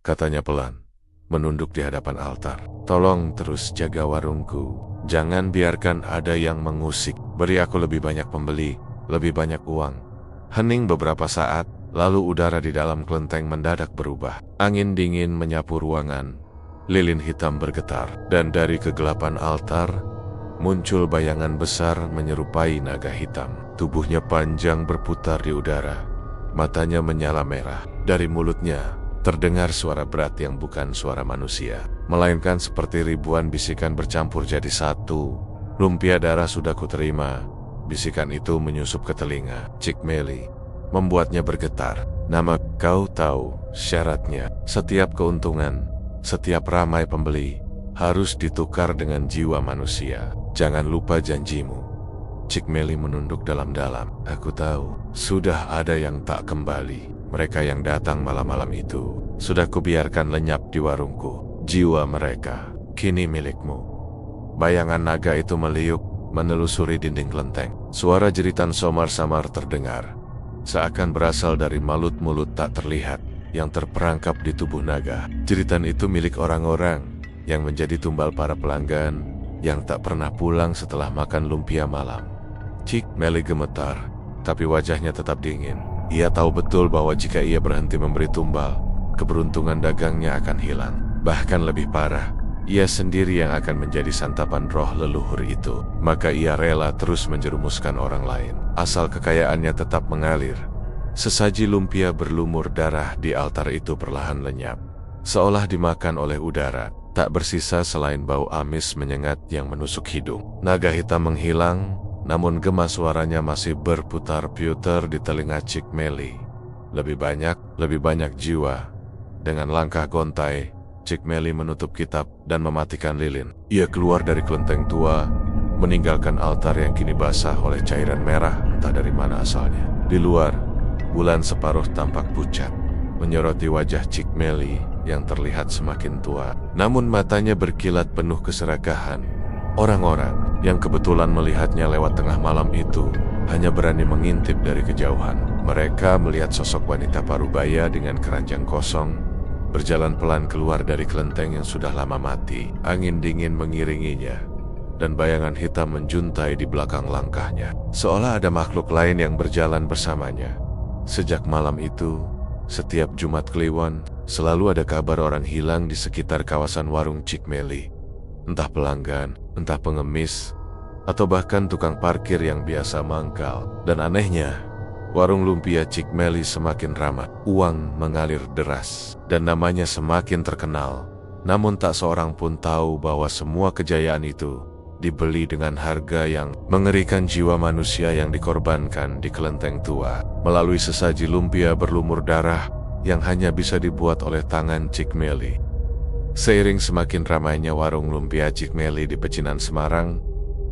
katanya pelan, menunduk di hadapan altar. "Tolong terus jaga warungku. Jangan biarkan ada yang mengusik. Beri aku lebih banyak pembeli, lebih banyak uang." Hening beberapa saat, lalu udara di dalam kelenteng mendadak berubah. Angin dingin menyapu ruangan. Lilin hitam bergetar, dan dari kegelapan altar muncul bayangan besar menyerupai naga hitam. Tubuhnya panjang berputar di udara. Matanya menyala merah. Dari mulutnya terdengar suara berat yang bukan suara manusia, melainkan seperti ribuan bisikan bercampur jadi satu. "Lumpia darah sudah kuterima." Bisikan itu menyusup ke telinga Cik Meli, membuatnya bergetar. "Nama kau tahu syaratnya. Setiap keuntungan, setiap ramai pembeli harus ditukar dengan jiwa manusia. Jangan lupa janjimu." Cik Meli menunduk dalam-dalam. "Aku tahu, sudah ada yang tak kembali. Mereka yang datang malam-malam itu sudah kubiarkan lenyap di warungku. Jiwa mereka kini milikmu." Bayangan naga itu meliuk, menelusuri dinding kelenteng. Suara jeritan samar-samar terdengar, seakan berasal dari mulut-mulut tak terlihat yang terperangkap di tubuh naga. Jeritan itu milik orang-orang yang menjadi tumbal para pelanggan yang tak pernah pulang setelah makan lumpia malam. Cik Meli gemetar, tapi wajahnya tetap dingin. Ia tahu betul bahwa jika ia berhenti memberi tumbal, keberuntungan dagangnya akan hilang. Bahkan lebih parah, ia sendiri yang akan menjadi santapan roh leluhur itu. Maka ia rela terus menjerumuskan orang lain. asal kekayaannya tetap mengalir. Sesaji lumpia berlumur darah di altar itu perlahan lenyap, seolah dimakan oleh udara. Tak bersisa selain bau amis menyengat yang menusuk hidung. Naga hitam menghilang, namun gema suaranya masih berputar-putar di telinga Cik Meli. Lebih banyak jiwa. Dengan langkah gontai, Cik Meli menutup kitab dan mematikan lilin. Ia keluar dari kelenteng tua, meninggalkan altar yang kini basah oleh cairan merah entah dari mana asalnya. Di luar, bulan separuh tampak pucat, menyoroti wajah Cik Meli yang terlihat semakin tua. Namun matanya berkilat penuh keserakahan. Orang-orang yang kebetulan melihatnya lewat tengah malam itu hanya berani mengintip dari kejauhan. Mereka melihat sosok wanita parubaya dengan keranjang kosong berjalan pelan keluar dari kelenteng yang sudah lama mati. Angin dingin mengiringinya, dan bayangan hitam menjuntai di belakang langkahnya, seolah ada makhluk lain yang berjalan bersamanya. Sejak malam itu, setiap Jumat Kliwon, selalu ada kabar orang hilang di sekitar kawasan warung Cik Meli. Entah pelanggan, entah pengemis, atau bahkan tukang parkir yang biasa mangkal. Dan anehnya, warung lumpia Cik Meli semakin ramai. Uang mengalir deras, dan namanya semakin terkenal. Namun tak seorang pun tahu bahwa semua kejayaan itu dibeli dengan harga yang mengerikan. Jiwa manusia yang dikorbankan di kelenteng tua melalui sesaji lumpia berlumur darah yang hanya bisa dibuat oleh tangan Cik Meli. Seiring semakin ramainya warung lumpia Cik Meli di pecinan Semarang,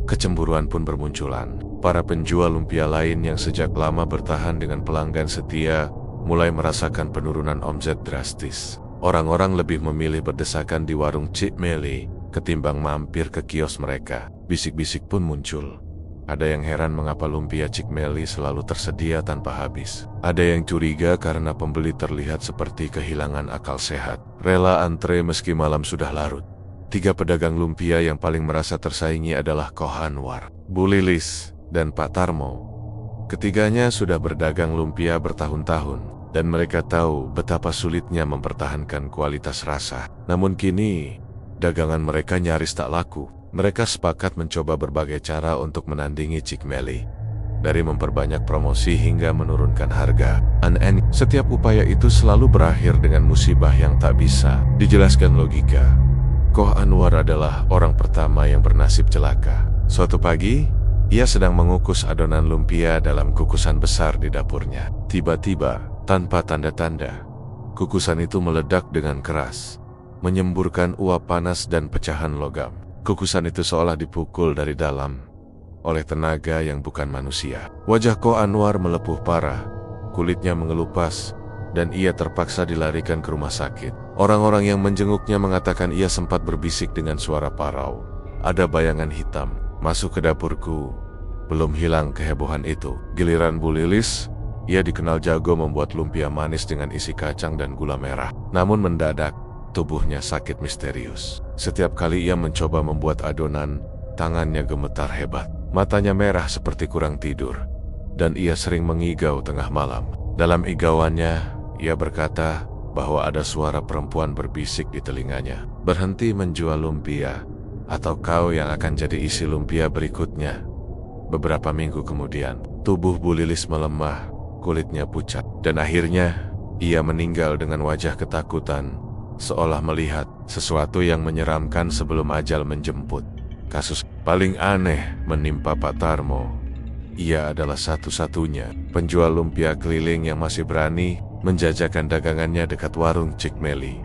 kecemburuan pun bermunculan. Para penjual lumpia lain yang sejak lama bertahan dengan pelanggan setia mulai merasakan penurunan omset drastis. Orang-orang lebih memilih berdesakan di warung Cik Meli ketimbang mampir ke kios mereka. Bisik-bisik pun muncul. Ada yang heran mengapa lumpia Cik Meli selalu tersedia tanpa habis. Ada yang curiga karena pembeli terlihat seperti kehilangan akal sehat, rela antre meski malam sudah larut. 3 pedagang lumpia yang paling merasa tersaingi adalah Ko Anwar, Bu Lilis, dan Pak Tarmo. Ketiganya sudah berdagang lumpia bertahun-tahun, dan mereka tahu betapa sulitnya mempertahankan kualitas rasa. Namun kini, dagangan mereka nyaris tak laku. Mereka sepakat mencoba berbagai cara untuk menandingi Cik Meli. Dari memperbanyak promosi hingga menurunkan harga. Setiap upaya itu selalu berakhir dengan musibah yang tak bisa dijelaskan logika. Ko Anwar adalah orang pertama yang bernasib celaka. Suatu pagi, ia sedang mengukus adonan lumpia dalam kukusan besar di dapurnya. Tiba-tiba, tanpa tanda-tanda, kukusan itu meledak dengan keras, menyemburkan uap panas dan pecahan logam. Kukusan itu seolah dipukul dari dalam oleh tenaga yang bukan manusia. Wajah Ko Anwar melepuh parah, kulitnya mengelupas, dan ia terpaksa dilarikan ke rumah sakit. Orang-orang yang menjenguknya mengatakan ia sempat berbisik dengan suara parau. Ada bayangan hitam masuk ke dapurku. Belum hilang kehebohan itu. Giliran Bu Lilis, ia dikenal jago membuat lumpia manis dengan isi kacang dan gula merah. Namun mendadak, tubuhnya sakit misterius. Setiap kali ia mencoba membuat adonan, tangannya gemetar hebat. Matanya merah seperti kurang tidur, dan ia sering mengigau tengah malam. Dalam igauannya, ia berkata bahwa ada suara perempuan berbisik di telinganya. "Berhenti menjual lumpia, atau kau yang akan jadi isi lumpia berikutnya." Beberapa minggu kemudian, tubuh Bu Lilis melemah, kulitnya pucat, dan akhirnya ia meninggal dengan wajah ketakutan, seolah melihat sesuatu yang menyeramkan sebelum ajal menjemput. Kasus paling aneh menimpa Pak Tarmo. Ia adalah satu-satunya penjual lumpia keliling yang masih berani menjajakan dagangannya dekat warung Cik Meli.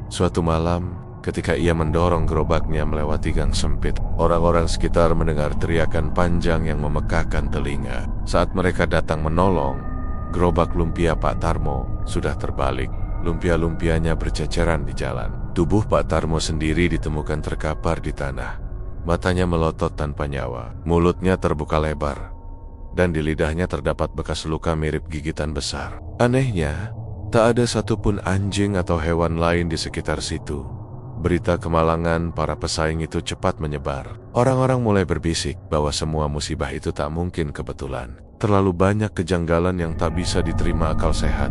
Suatu malam, ketika ia mendorong gerobaknya melewati gang sempit, orang-orang sekitar mendengar teriakan panjang yang memekakkan telinga. Saat mereka datang menolong, gerobak lumpia Pak Tarmo sudah terbalik. Lumpia-lumpianya berceceran di jalan. Tubuh Pak Tarmo sendiri ditemukan terkapar di tanah. Matanya melotot tanpa nyawa, mulutnya terbuka lebar, dan di lidahnya terdapat bekas luka mirip gigitan besar. Anehnya, tak ada satupun anjing atau hewan lain di sekitar situ. Berita kemalangan para pesaing itu cepat menyebar. Orang-orang mulai berbisik bahwa semua musibah itu tak mungkin kebetulan. Terlalu banyak kejanggalan yang tak bisa diterima akal sehat.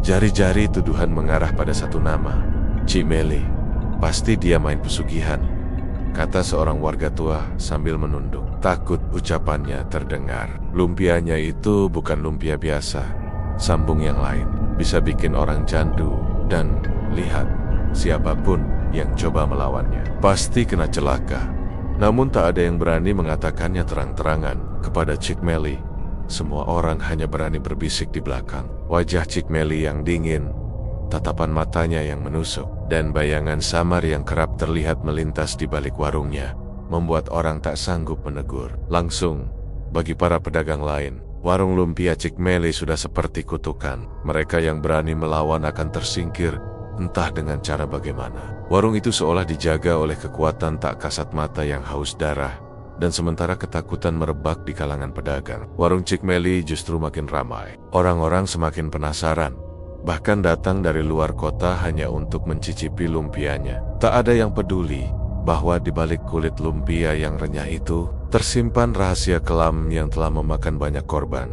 Jari-jari tuduhan mengarah pada satu nama, Cik Meli. Pasti dia main pesugihan, kata seorang warga tua sambil menunduk. takut ucapannya terdengar. Lumpianya itu bukan lumpia biasa. Sambung yang lain bisa bikin orang candu, dan lihat, siapapun yang coba melawannya pasti kena celaka. Namun tak ada yang berani mengatakannya terang-terangan kepada Cik Melly. Semua orang hanya berani berbisik di belakang. Wajah Cik Melly yang dingin, tatapan matanya yang menusuk, dan bayangan samar yang kerap terlihat melintas di balik warungnya membuat orang tak sanggup menegur. Langsung, bagi para pedagang lain, warung lumpia Cik Melly sudah seperti kutukan. Mereka yang berani melawan akan tersingkir, entah dengan cara bagaimana. Warung itu seolah dijaga oleh kekuatan tak kasat mata yang haus darah, dan sementara ketakutan merebak di kalangan pedagang, warung Cik Melly justru makin ramai. Orang-orang semakin penasaran, bahkan datang dari luar kota hanya untuk mencicipi lumpianya. Tak ada yang peduli bahwa di balik kulit lumpia yang renyah itu tersimpan rahasia kelam yang telah memakan banyak korban.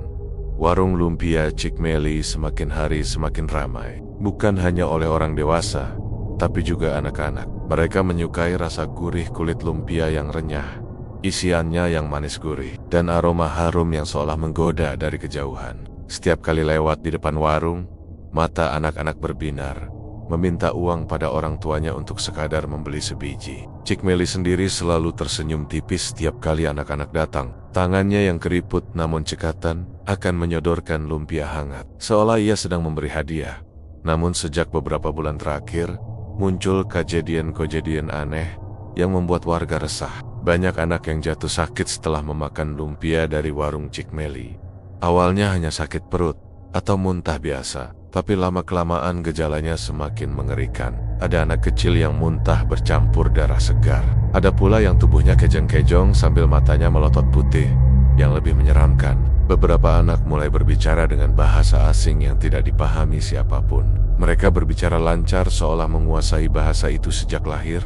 Warung lumpia Cik Melly semakin hari semakin ramai, bukan hanya oleh orang dewasa, tapi juga anak-anak. Mereka menyukai rasa gurih kulit lumpia yang renyah, isiannya yang manis gurih, dan aroma harum yang seolah menggoda dari kejauhan. Setiap kali lewat di depan warung, mata anak-anak berbinar, meminta uang pada orang tuanya untuk sekadar membeli sebiji. Cik Melly sendiri selalu tersenyum tipis setiap kali anak-anak datang. Tangannya yang keriput namun cekatan akan menyodorkan lumpia hangat, seolah ia sedang memberi hadiah. Namun sejak beberapa bulan terakhir, muncul kejadian-kejadian aneh yang membuat warga resah. Banyak anak yang jatuh sakit setelah memakan lumpia dari warung Cik Melly. Awalnya hanya sakit perut atau muntah biasa, tapi lama-kelamaan gejalanya semakin mengerikan. Ada anak kecil yang muntah bercampur darah segar. Ada pula yang tubuhnya kejang-kejong sambil matanya melotot putih. Yang lebih menyeramkan, beberapa anak mulai berbicara dengan bahasa asing yang tidak dipahami siapapun. Mereka berbicara lancar seolah menguasai bahasa itu sejak lahir,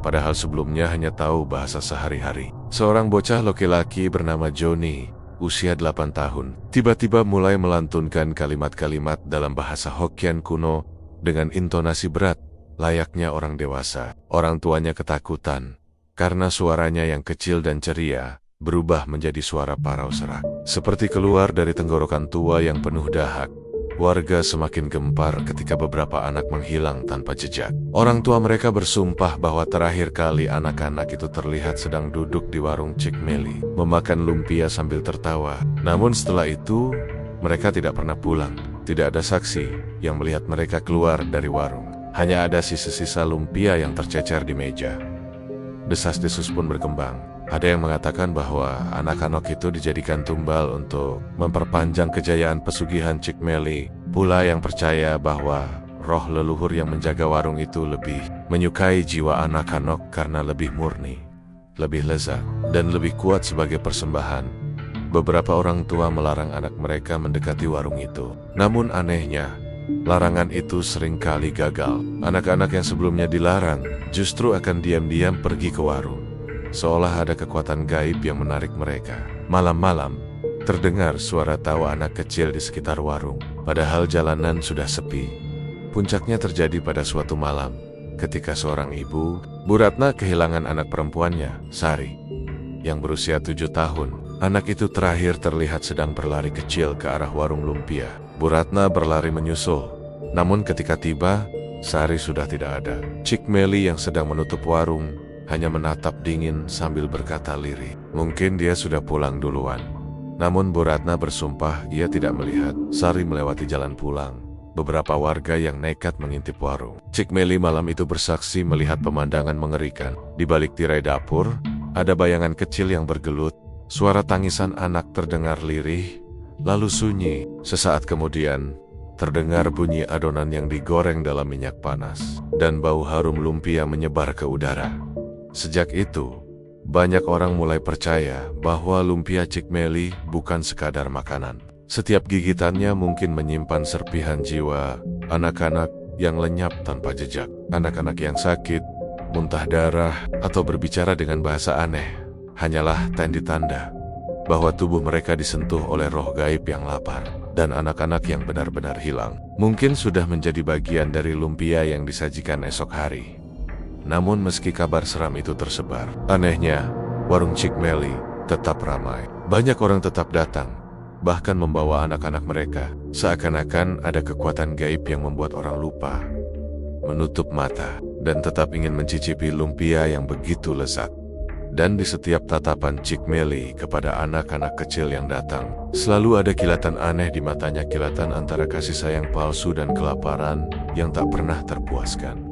padahal sebelumnya hanya tahu bahasa sehari-hari. Seorang bocah laki-laki bernama Johnny, usia 8 tahun, tiba-tiba mulai melantunkan kalimat-kalimat dalam bahasa Hokkien kuno dengan intonasi berat, layaknya orang dewasa. Orang tuanya ketakutan, karena suaranya yang kecil dan ceria berubah menjadi suara parau serak, seperti keluar dari tenggorokan tua yang penuh dahak. Warga semakin gempar ketika beberapa anak menghilang tanpa jejak. Orang tua mereka bersumpah bahwa terakhir kali anak-anak itu terlihat sedang duduk di warung Cik Melly, memakan lumpia sambil tertawa. Namun setelah itu, mereka tidak pernah pulang. Tidak ada saksi yang melihat mereka keluar dari warung. Hanya ada sisa-sisa lumpia yang tercecer di meja. Desas-desus pun berkembang. Ada yang mengatakan bahwa anak-anak itu dijadikan tumbal untuk memperpanjang kejayaan pesugihan Cik Melly. Pula yang percaya bahwa roh leluhur yang menjaga warung itu lebih menyukai jiwa anak-anak karena lebih murni, lebih lezat, dan lebih kuat sebagai persembahan. Beberapa orang tua melarang anak mereka mendekati warung itu. Namun anehnya, larangan itu seringkali gagal. Anak-anak yang sebelumnya dilarang justru akan diam-diam pergi ke warung, seolah ada kekuatan gaib yang menarik mereka. Malam-malam, terdengar suara tawa anak kecil di sekitar warung, padahal jalanan sudah sepi. Puncaknya terjadi pada suatu malam, ketika seorang ibu, Bu Ratna, kehilangan anak perempuannya, Sari, yang berusia 7 tahun. Anak itu terakhir terlihat sedang berlari kecil ke arah warung lumpia. Bu Ratna berlari menyusul, namun ketika tiba, Sari sudah tidak ada. Cik Melly yang sedang menutup warung hanya menatap dingin sambil berkata lirih, mungkin dia sudah pulang duluan. Namun Bu Ratna bersumpah ia tidak melihat Sari melewati jalan pulang. Beberapa warga yang nekat mengintip warung Cik Melly malam itu bersaksi melihat pemandangan mengerikan. Di balik tirai dapur, ada bayangan kecil yang bergelut. Suara tangisan anak terdengar lirih, lalu sunyi. Sesaat kemudian, terdengar bunyi adonan yang digoreng dalam minyak panas, dan bau harum lumpia menyebar ke udara. Sejak itu, banyak orang mulai percaya bahwa lumpia Cik Melly bukan sekadar makanan. Setiap gigitannya mungkin menyimpan serpihan jiwa anak-anak yang lenyap tanpa jejak. Anak-anak yang sakit, muntah darah, atau berbicara dengan bahasa aneh hanyalah tanda bahwa tubuh mereka disentuh oleh roh gaib yang lapar. Dan anak-anak yang benar-benar hilang mungkin sudah menjadi bagian dari lumpia yang disajikan esok hari. Namun meski kabar seram itu tersebar, anehnya, warung Cik Melly tetap ramai. Banyak orang tetap datang, bahkan membawa anak-anak mereka. Seakan-akan ada kekuatan gaib yang membuat orang lupa, menutup mata, dan tetap ingin mencicipi lumpia yang begitu lezat. Dan di setiap tatapan Cik Meli kepada anak-anak kecil yang datang, selalu ada kilatan aneh di matanya, kilatan antara kasih sayang palsu dan kelaparan yang tak pernah terpuaskan.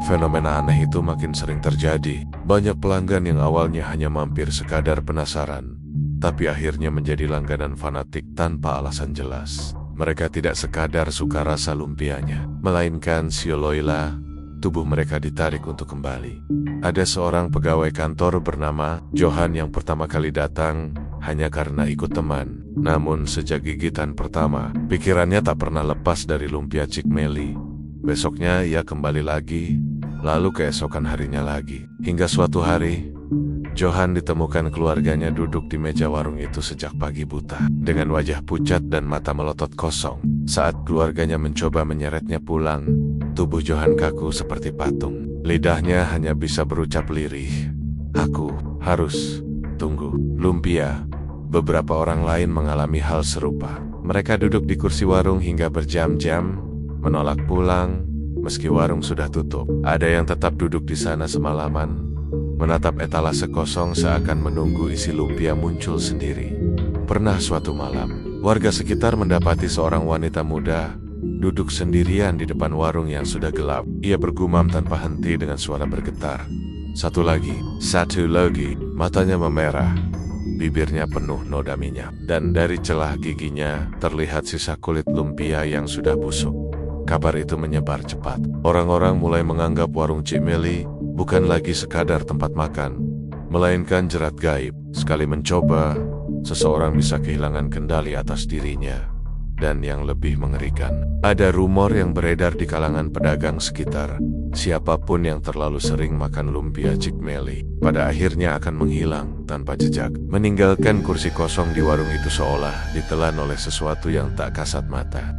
Fenomena aneh itu makin sering terjadi. Banyak pelanggan yang awalnya hanya mampir sekadar penasaran, tapi akhirnya menjadi langganan fanatik tanpa alasan jelas. Mereka tidak sekadar suka rasa lumpianya, melainkan sioloila, tubuh mereka ditarik untuk kembali. Ada seorang pegawai kantor bernama Johan yang pertama kali datang hanya karena ikut teman. Namun sejak gigitan pertama, pikirannya tak pernah lepas dari lumpia Cik Meli. Besoknya ia kembali lagi, lalu keesokan harinya lagi. Hingga suatu hari, Johan ditemukan keluarganya duduk di meja warung itu sejak pagi buta, dengan wajah pucat dan mata melotot kosong. Saat keluarganya mencoba menyeretnya pulang, tubuh Johan kaku seperti patung. Lidahnya hanya bisa berucap lirih, "Aku harus tunggu lumpia." Beberapa orang lain mengalami hal serupa. Mereka duduk di kursi warung hingga berjam-jam, menolak pulang, meski warung sudah tutup. Ada yang tetap duduk di sana semalaman, menatap etalase kosong seakan menunggu isi lumpia muncul sendiri. Pernah suatu malam, warga sekitar mendapati seorang wanita muda duduk sendirian di depan warung yang sudah gelap. Ia bergumam tanpa henti dengan suara bergetar. Satu lagi, matanya memerah, bibirnya penuh noda minyak, dan dari celah giginya terlihat sisa kulit lumpia yang sudah busuk. Kabar itu menyebar cepat. Orang-orang mulai menganggap warung Cik Meli bukan lagi sekadar tempat makan, melainkan jerat gaib. Sekali mencoba, seseorang bisa kehilangan kendali atas dirinya. Dan yang lebih mengerikan, ada rumor yang beredar di kalangan pedagang sekitar. Siapapun yang terlalu sering makan lumpia Cik Meli, pada akhirnya akan menghilang tanpa jejak, meninggalkan kursi kosong di warung itu seolah ditelan oleh sesuatu yang tak kasat mata.